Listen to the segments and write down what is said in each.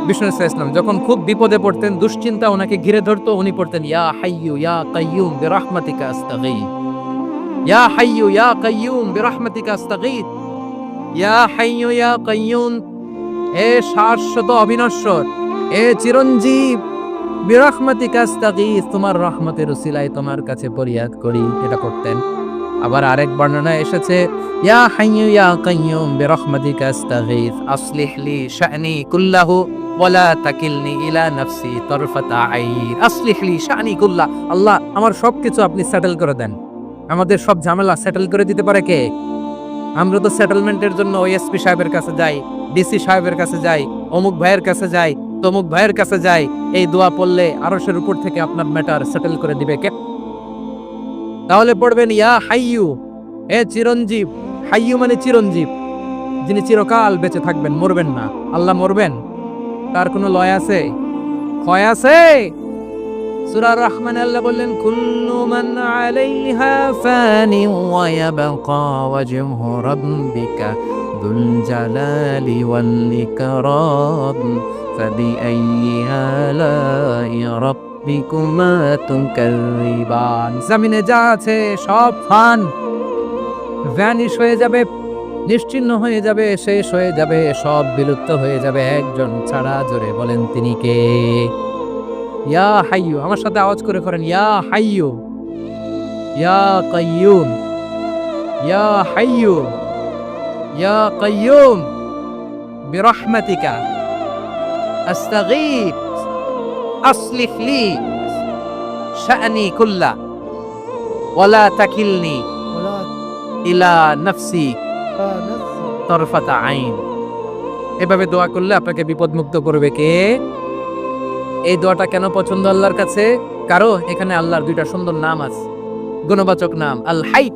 বিষ্ণু ইসলাম যখন খুব বিপদে পড়তেন, দুশ্চিন্তা ওনাকে ঘিরে ধরতো, উনি পড়তেন ইয়া হাইয়ু ইয়া কাইয়ুম বিরহমাতিকা আস্তাগীথ, ইয়া হাইয়ু ইয়া কাইয়ুম বিরহমাতিকা আস্তাগীথ, ইয়া হাইয়ু ইয়া কাইয়ুম, এ শাশ্বত অবিনশ্বর, এ চিরঞ্জীব, বিরহমাতিকা আস্তাগীথ, তোমার রহমতের উসিলায় তোমার কাছে ফরিয়াদ করি, এটা করতেন। আবার আরেক বর্ণনায় এসেছে ইয়া হাইয়ু ইয়া কাইয়ুম বিরহমাতিকা আস্তাগীথ আসলিহ লি শা'নি কুল্লাহু ওয়ালা তাকিলনি ইলা নাফসি তারফাতা আইন। আসলিহ লি শা'নি কুল্লাহ, আল্লাহ আমার সবকিছু আপনি সেটেল করে দেন। আমাদের সব ঝামেলা সেটেল করে দিতে পারে কে? আমরা তো সেটেলমেন্টের জন্য ওএসপি সাহেবের কাছে যাই, ডিসি সাহেবের কাছে যাই, অমুক ভাইয়ের কাছে যাই, তমুক ভাইয়ের কাছে যাই। এই দোয়া পড়লে আরশের উপর থেকে আপনার ম্যাটার সেটেল করে দিবে কে? তাহলে পড়বেন ইয়া হাইয়ু, এ চিরঞ্জীব। হাইয়ু মানে চিরঞ্জীব, যিনি চিরকাল বেঁচে থাকবেন, মরবেন না। আল্লাহ মরবেন? তার কোনো লয় আছে? ক্ষয় আছে? সূরা রহমান আল্লাহ বললেন কুল্লু মান আলাইহা ফানি ওয়া ইয়াবকা ওয়াজহু রাব্বিকা যুল জালালি ওয়াল ইকরাম ফাবিআইয়ি আলাই রাব্বিকুমা তুকাযিবান। জমিনে যা আছে সব ফান, ভ্যানিশ হয়ে যাবে, নিশ্চিহ্ন হয়ে যাবে, শেষ হয়ে যাবে, সব বিলুপ্ত হয়ে যাবে একজন ছাড়া। জোরে বলেন তিনি কে? ইয়া হাইয়ু, আমার সাথে আওয়াজ করে করেন ইয়া হাইয়ু ইয়া কাইয়ুম, ইয়া হাইয়ু ইয়া কাইয়ুম বিরহমাতিকা আস্তাগীথ আসলিহ লি শা'নি কুল্লা ওয়ালা তাকিলনি ইলা নাফসি তারফাতা আইন। এভাবে দোয়া করলে আপনাকে বিপদ মুক্ত করবে কে? এই দোয়াটা কেন পছন্দ আল্লাহর কাছে? কারণ এখানে আল্লাহর দুইটা সুন্দর নাম আছে, গুণবাচক নাম, আল হাই,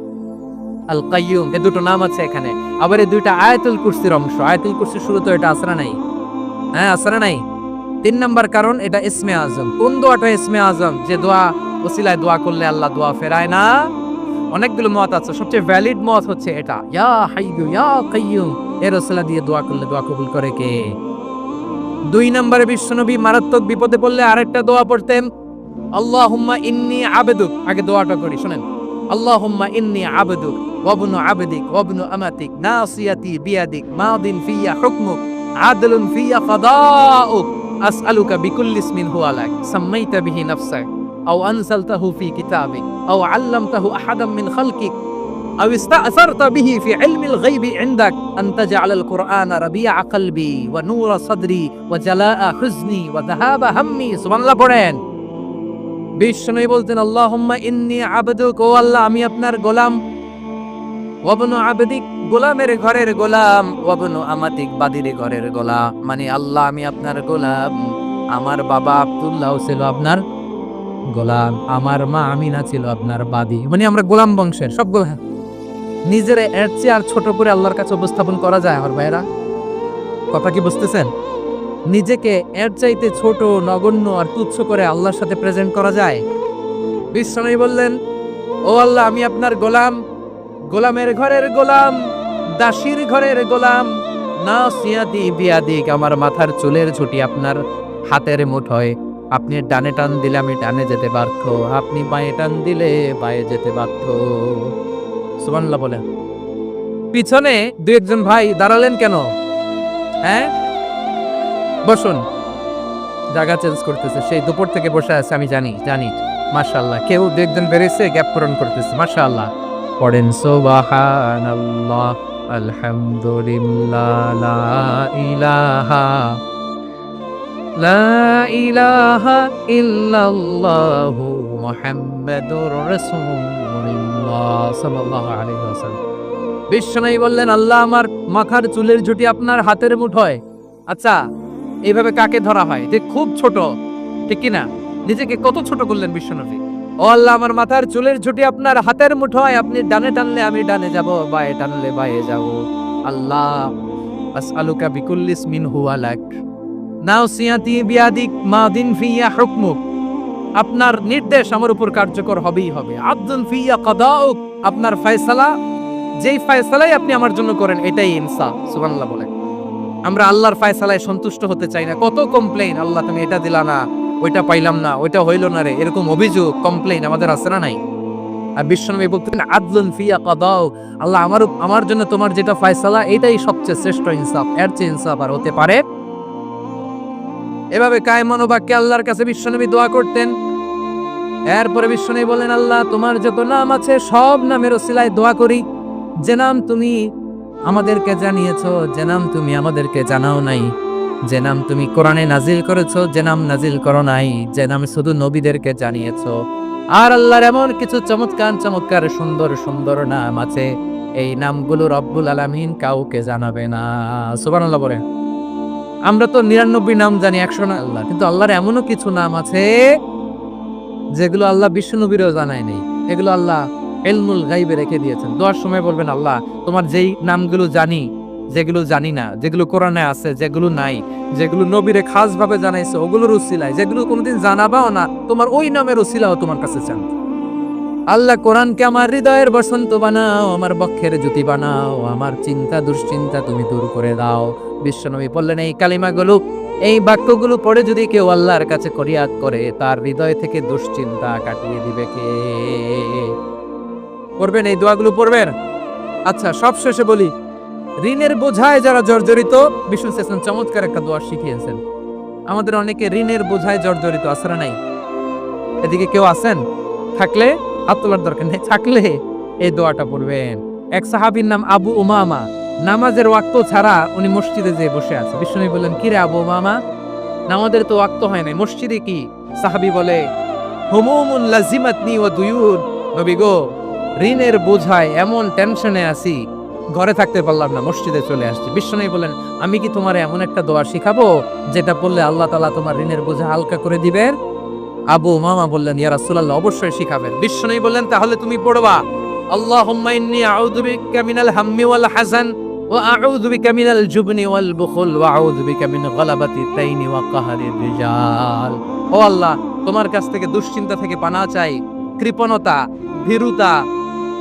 আল কাইয়ুম, এই দুটো নাম আছে এখানে। আবার এই দুইটা আয়াতুল কুরসির অংশ। আয়াতুল কুরসির শুরু তো এটা আসরা নাই, হ্যাঁ আসরা নাই। 3 নাম্বার কারণ এটা ইসমে আজম। কোন দোয়াটা ইসমে আজম? যে দোয়া ওসিলায় দোয়া করলে আল্লাহ দোয়া ফেরায় না। অনেকগুলো মত আছে, সবচেয়ে ভ্যালিড মত হচ্ছে এটা, ইয়া হাইয়ু ইয়া কাইয়ুম, এর ওসিলা দিয়ে দোয়া করলে দোয়া কবুল করে কে? 2 নম্বরে বিশ্বনবী মারাত্মক বিপদে পড়লে আরেকটা দোয়া পড়তেন, আল্লাহুম্মা ইন্নী আবদুক। আগে দোয়াটা করি, শুনেন। আল্লাহুম্মা ইন্নী আবদুক ওয়া ইবনু আবদিক ওয়া ইবনু আমাতিক নাসিয়াতি বিয়াদিক মাদিন ফিয়া হুকমুক আদলুন ফিয়া কাদাউক আসআলুকা বিকুল্লি ইসমিন হুয়া লাক সাম্মাইতা বিহি নাফসাক আও আনজালতাহু ফি কিতাবিক আও আল্লামতাহু আহাদাম মিন খালকিক أو استأثرت به في علم الغيب عندك أن تجعل القرآن ربيع قلبي ونور صدري وجلاء حزني وذهاب همي। سبحان الله পড়েন। বিষ্ণু বলতেন আল্লাহুম্মা ইন্নী আবদুক, ও আল্লাহ আমি আপনার গোলাম, ওয়া ইবনু আবদিক, গোলামের ঘরের গোলাম, ওয়া ইবনু আমাতিক, বাদীর ঘরের গোলাম। মানে আল্লাহ আমি আপনার গোলাম। আমার বাবা আব্দুল্লাহ ছিল আপনার গোলাম, আমার মা আমিনা ছিল আপনার বাদী। মানে আমরা গোলাম বংশের সব গোলাম। নিজের এর চেয়ে আর ছোট করে আল্লাহর কাছে উপস্থাপন করা যায় আমার ভাইরা? কথা কি বুঝতেছেন? নিজেকে এর চাইতে ছোট, নগণ্য আর তুচ্ছ করে আল্লাহর সাথে প্রেজেন্ট করা যায়? বিশ্বনবী বললেন ও আল্লাহ আমি আপনার গোলাম, গোলামের ঘরের গোলাম, দাসীর ঘরের গোলাম, নাসিয়াতি বিয়াদিক, আমার মাথার চুলের ঝুঁটি আপনার হাতের মুঠোয়। আপনি ডানে টান দিলে আমি ডানে যেতে বাধ্য, আপনি বাঁয়ে টান দিলে বাঁয়ে যেতে বাধ্য। সুবহানাল্লাহ বলেন। পিছনে 2-1 ভাই দাঁড়ালেন কেন? হ্যাঁ বসুন, জায়গা চেঞ্জ করতেছে, সেই দুপুর থেকে বসে আছে আমি জানি জানি। মাশাআল্লাহ, কেউ 2-1 বেরিয়েছে, গ্যাপ পূরণ করতেছে, মাশাআল্লাহ। পড়েন সুবহানাল্লাহ আলহামদুলিল্লাহ লা ইলাহা লা ইলাহা ইল্লাল্লাহু মুহাম্মাদুর রাসূলুল্লাহ সাল্লাল্লাহু আলাইহি ওয়াসাল্লাম। বিশ্বনবী বললেন আল্লাহ আমার মাথার চুলের ঝুঁটি আপনার হাতের মুঠোয়। আচ্ছা এইভাবে কাকে ধরা হয়? যে খুব ছোট, ঠিক কি না? নিজেকে কত ছোট করলেন বিশ্বনবী। ও আল্লাহ আমার মাথার চুলের ঝুঁটি আপনার হাতের মুঠোয়, আপনি ডানে টানলে আমি ডানে যাব, বাঁয়ে টানলে বাঁয়ে যাব। আল্লাহ আসআলুকা বিকুল্লি ইসমিন হুয়া লাক নাসিয়াতি বিয়াদিক মাদিন ফিয়া হুকমুক, আপনার নির্দেশ আমার উপর কার্যকর হবেই হবে। আদলুন ফিয়া কাদাউক, আপনার ফয়সালা, যেই ফয়সালাই আপনি আমার জন্য করেন এটাই ইনসাফ। সুবহানাল্লাহ বলেন। আমরা আল্লাহর ফায়সালায় সন্তুষ্ট হতে চাই না। কত কমপ্লেইন, আল্লাহ তুমি এটা দিলা না, ওইটা পাইলাম না, ওইটা হইল না রে, এরকম অভিযোগ কমপ্লেইন আমাদের আছে না নাই? আর বিশ্বনবী বলতেন আদলুন ফিয়া কাদাও, আল্লাহ আমার জন্য তোমার যেটা ফায়সালা এটাই সবচেয়ে শ্রেষ্ঠ ইনসাফ, এর চেয়ে ইনসাফ আর হতে পারে। এভাবে কায় মনোবাক্যে আল্লাহর কাছে বিশ্বনবী দোয়া করতেন। এরপরে বিশ্বনবী বলেন, আল্লাহ তোমার যত নাম আছে সব নামের ওসিলায় দোয়া করি, যে নাম তুমি আমাদেরকে জানিয়েছো, যে নাম তুমি আমাদেরকে জানাও নাই, যে নাম তুমি কোরআনে নাজিল করেছো, যে নাম নাজিল করো নাই, যে নাম শুধু নবীদেরকে জানিয়েছো। আর আল্লাহর এমন কিছু চমৎকার চমৎকার সুন্দর সুন্দর নাম আছে, এই নামগুলো রব্বুল আলামিন কাউকে জানাবে না। সুবহানাল্লাহ বলে। আমরা তো 99 নাম জানি, 100 না আল্লাহ, কিন্তু আল্লাহর এমনও কিছু নাম আছে যেগুলো আল্লাহ বিশ্ব নবীরও জানায় নেই। এগুলো আল্লাহ ইলমুল গায়বে রেখে দিয়েছেন। দোয়ার সময় বলবেন, আল্লাহ তোমার যেই নামগুলো জানি, যেগুলো জানি না, যেগুলো কোরআনে আছে, যেগুলো নাই, যেগুলো নবীরে খাস ভাবে জানাইছে ওগুলোর উসিলায়, যেগুলো কোনোদিন জানাবাও না তোমার ওই নামের উসিলাও তোমার কাছে চান। আল্লাহ কোরআনকে আমার হৃদয়ের বসন্ত বানাও, আমার বক্ষের জ্যোতি বানাও, আমার চিন্তা দুশ্চিন্তা তুমি দূর করে দাও। বিশ্বনবী বললেন, এই কালিমাগুলো, এই বাক্যগুলো পড়ে যদি কেউ আল্লাহর কাছে ফরিয়াদ করে, তার হৃদয় থেকে দুশ্চিন্তা কাটিয়ে দিবে কে? পড়বেন, এই দোয়াগুলো পড়বেন। আচ্ছা, সব শেষে বলি, ঋণের বোঝায় যারা জর্জরিত, বিষ্ণু ইসলাম চমৎকার একটা দোয়া শিখিয়েছেন। আমাদের অনেকে ঋণের বোঝায় জর্জরিত, আসরা নাই? এদিকে কেউ আছেন? থাকলে হাত তোলার দরকার নেই, থাকলে এই দোয়াটা পড়বেন। এক সাহাবীর নাম আবু উমামা, নামাজের ওয়াক্ত ছাড়া উনি মসজিদে যেয়ে বসে আছে। বিষ্ণু বললেন, কি রে আবু উমামা, নামাজের তো ওয়াক্ত হয় নাই, মসজিদে কি? সাহাবী বলে, হুমুমুন লাজিমাতনি ওয়া দুয়ুন, নবী গো, ঋণের বোঝায় এমন টেনশনে আছি, ঘরে থাকতে পারলাম না, মসজিদে চলে আসছি। বিশ্বনবী বলেন, আমি কি তোমার এমন একটা দোয়া শিখাবো যেটা পড়লে আল্লাহ তাআলা তোমার ঋণের বোঝা হালকা করে দিবেন? আবু উমামা বললেন, ইয়া রাসূলুল্লাহ, অবশ্যই শিখাবেন। বিশ্বনবী বললেন, তাহলে তুমি পড়বা, আল্লাহুম্মা ইন্নী আউযু বিকা মিনাল হাম্মি ওয়াল হাযান ওয়া আউযু বিকা মিনাল জুবনি ওয়াল বুখল ওয়া আউযু বিকা মিন গালাবাতি তাইনি ওয়া কাহরির রিজাল। ও আল্লাহ, তোমার কাছ থেকে দুশ্চিন্তা থেকে পানাহ চাই, কৃপণতা, ভীরুতা,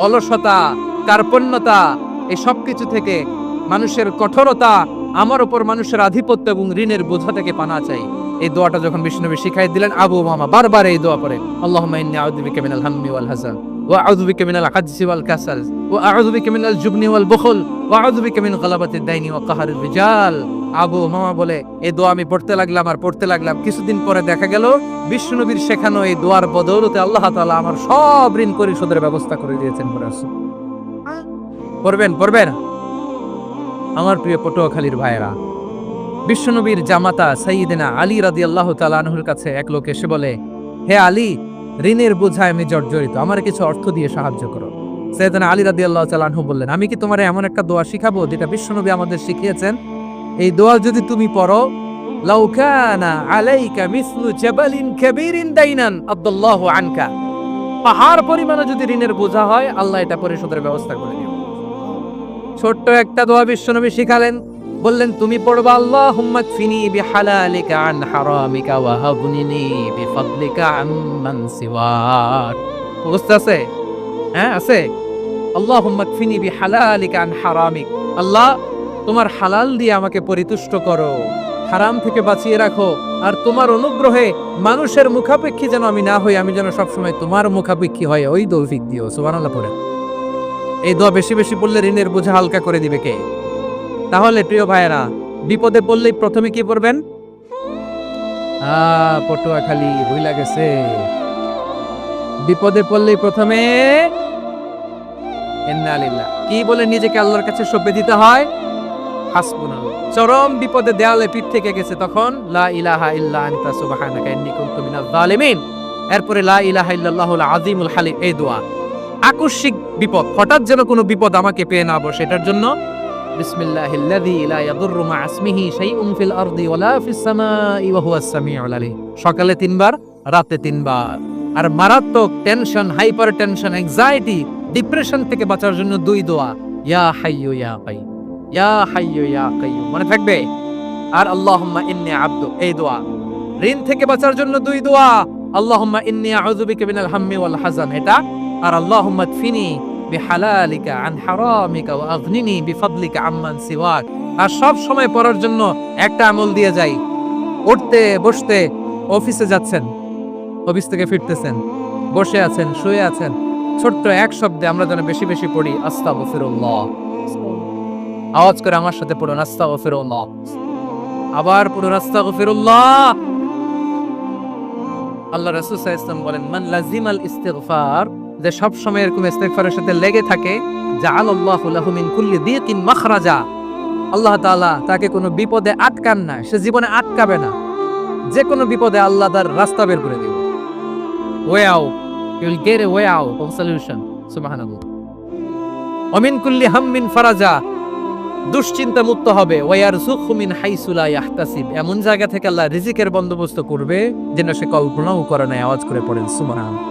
অলসতা, কার্পণ্যতা, এই সব কিছু থেকে, মানুষের কঠোরতা, আমার উপর মানুষের আধিপত্য এবং ঋণের বোঝা থেকে পানাহ চাই। এই দোয়াটা যখন বিষ্ণুনবী শিখাই দিলেন, আবু উমামা বারবার এই দোয়া পড়ে, আল্লাহুম্মা ইন্নী আউযু বিকা মিনাল হাম্মি ওয়াল হাযান ওয়া আউযু বিকা মিনাল আজজি ওয়াল কাসাল ওয়া আউযু বিকা মিনাল জুবনি ওয়াল বুখল ওয়া আউযু বিকা মিন গালাবাতিদ দাইনি ওয়া কাহরির রিজাল। আবু উমামা বলে, এই দোয়া আমি পড়তে লাগলাম আর পড়তে লাগলাম, কিছুদিন পরে দেখা গেল বিষ্ণুনবীর শেখানো এই দোয়ার বদৌলতে আল্লাহ তাআলা আমার সব ঋণ পরিশোধের ব্যবস্থা করে দিয়েছেন। পড়বেন পড়বেন। আমার প্রিয় পটুয়াখালীর ভাইয়েরা, বিশ্বনবীর জামাতা সাইয়্যিদিনা আলী রাদিয়াল্লাহু তাআলা আনহুর কাছে এক লোক এসে বলে, হে আলী, ঋণের বোঝায় আমি জর্জরিত, আমার কিছু অর্থ দিয়ে সাহায্য করো। সাইয়্যিদিনা আলী রাদিয়াল্লাহু তাআলা আনহু বললেন, আমি কি তোমার এমন একটা দোয়া শিখাবো যেটা বিশ্বনবী আমাদের শিখিয়েছেন? এই দোয়া যদি তুমি পড়ো, লাউ কানা আলাইকা মিসলু জাবালিন কাবীরিন দাইনান আদাল্লাহু আনকা, পাহাড় পরিমাণে যদি ঋণের বোঝা হয়, আল্লাহ এটা পরিশোধের ব্যবস্থা করে দিবেন। ছোট্ট একটা দোয়া বিশ্বনবী শিখালেন, বললেন, তুমি পড়বা, আল্লাহুম্মা কফিনি বিহালালিকা আন হারামিকা ওয়া হাবনিনি বিফাদলিকা আম্মান সিওয়াক। বুঝতে আছে? হ্যাঁ, আছে। আল্লাহুম্মা কফিনি বিহালালিকা আন হারামিক, আল্লাহ তোমার হালাল দিয়ে আমাকে পরিতুষ্ট করো, হারাম থেকে বাঁচিয়ে রাখো, আর তোমার অনুগ্রহে মানুষের মুখাপেক্ষী যেন আমি না হই, আমি যেন সবসময় তোমার মুখাপেক্ষী হয়, ওই তৌফিক দিও। সুবহানাল্লাহ পড়ে। এই দোয়া বেশি বেশি পড়লে ঋণের বোঝা হালকা করে দিবে কে? তাহলে প্রিয় ভাইয়েরা, বিপদে পড়লেই প্রথমে কি পড়বেন? পটুয়াখালী ভুইলা গেছে, বিপদে পড়লেই প্রথমে ইন্না লিল্লাহ কি বলে নিজেকে আল্লাহর কাছে সঁপে দিতে হয়? হাসবুনাল্লাহ। চরম বিপদে দেয়ালে পিঠ থেকে গেছে, তখন লা ইলাহা ইল্লা আনতা সুবহানাকা ইন্নী কুনতু মিনাজ জালিমিন। এরপরে লা ইলাহা ইল্লাল্লাহুল আযীমুল হালিম, এই দোয়া। আকস্মিক বিপদ, হঠাৎ যেন কোনো বিপদ আমাকে পেয়ে না বসে, এটার জন্য বিসমিল্লাহিল্লাযী লা ইয়াদুররু মা ইসমিহি শাইউন ফিল আরদি ওয়ালা ফিস সামাই ওয়া হুয়াস সামিউল আলীম। সকালে 3 বার, রাতে 3 বার। আর মারাত্মক tension, hyper tension, anxiety, depression থেকে বাঁচার জন্য 2 দোয়া, ইয়া হাইয়্যু ইয়া কাইয়্যুম, ইয়া হাইয়্যু ইয়া কাইয়্যুম, মনে থাকবে? আর আল্লাহুম্মা ইন্নী আবদু, এই দোয়া। ঋণ থেকে বাঁচার জন্য 2 দোয়া, আল্লাহুম্মা ইন্নী আউযু বিকা মিনাল হাম্মি ওয়াল হাযান, এটা। আর আল্লাহুম্মা কফিনি বিহালালিকা আন হারামিকা ওয়া আগনিনি বিফাদলিকা আম্মান সিওয়াক, আর সব সময় পড়ার জন্য একটা আমল দিয়ে যাই, উঠতে বসতে, অফিসে যাচ্ছেন, অফিস থেকে ফিরতেছেন, বসে আছেন, শুয়ে আছেন, ছোট্ট এক শব্দে আমরা যেন বেশি বেশি পড়ি আস্তাগফিরুল্লাহ। আওয়াজ করে আমার সাথে পড়ুন আস্তাগফিরুল্লাহ। আবার পড়ুন আস্তাগফিরুল্লাহ। আল্লাহ রাসূল সাল্লাল্লাহু আলাইহি ওয়াসাল্লাম বলেন, মান লাজিমাল ইস্তিগফার, যে সব সময় এরকম ইস্তিগফারের সাথে লেগে থাকে, জাআলাল্লাহু লাহু মিন কুল্লি দিকিন মাখরাজা, আল্লাহ তাআলা তাকে কোনো বিপদে আটকান না, সে জীবনে আটকাবে না, যে কোনো বিপদে আল্লাহ তার রাস্তা বের করে দিবে। Way out, you will get a way out of solution. সুবহানাল্লাহ। ওয়া মিন কুল্লি হাম্মিন ফারাজা, দুশ্চিন্তা মুক্ত হবে। ওয়া ইয়ারযুকহু মিন হাইসু লা ইয়াহতাসিব, এমন জায়গা থেকে আল্লাহ রিজিকের বন্দোবস্ত করবে যেন সে কল্পনাও করে না। আওয়াজ করে পড়েন সুবহানাল্লাহ।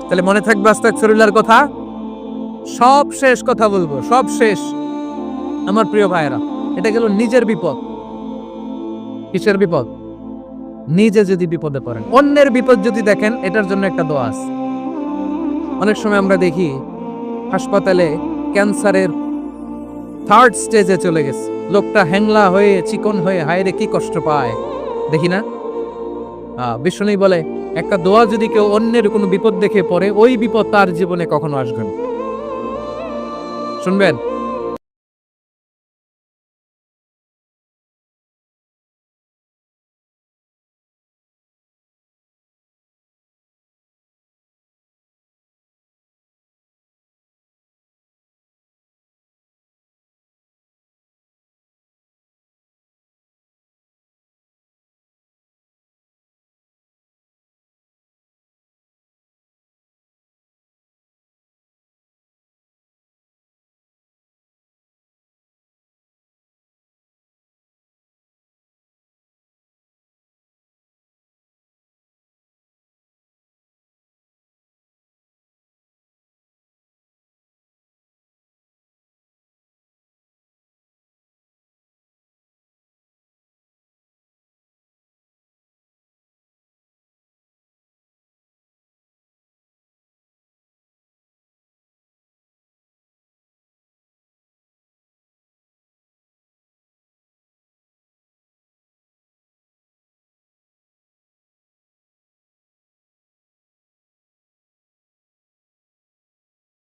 তাহলে মনে থাকবে আস্তাগফিরুল্লাহর কথা। সব শেষ কথা বলবো, সব শেষ আমার প্রিয় ভাইয়েরা। এটা গেল নিজের বিপদ। কিসের বিপদ? নিজে যদি বিপদে পড়েন, অন্যের বিপদ যদি দেখেন, এটার জন্য একটা দোয়া আছে। অনেক সময় আমরা দেখি হাসপাতালে ক্যান্সারের 3rd স্টেজে চলে গেছে, লোকটা হ্যাংলা হয়ে চিকন হয়ে হায়রে কি কষ্ট পায়, দেখি না? বিষ্ণু বলে একটা দোয়া যদি কেউ অন্যের কোনো বিপদ দেখে পড়ে, ওই বিপদ তার জীবনে কখনো আসবে না। শুনবেন?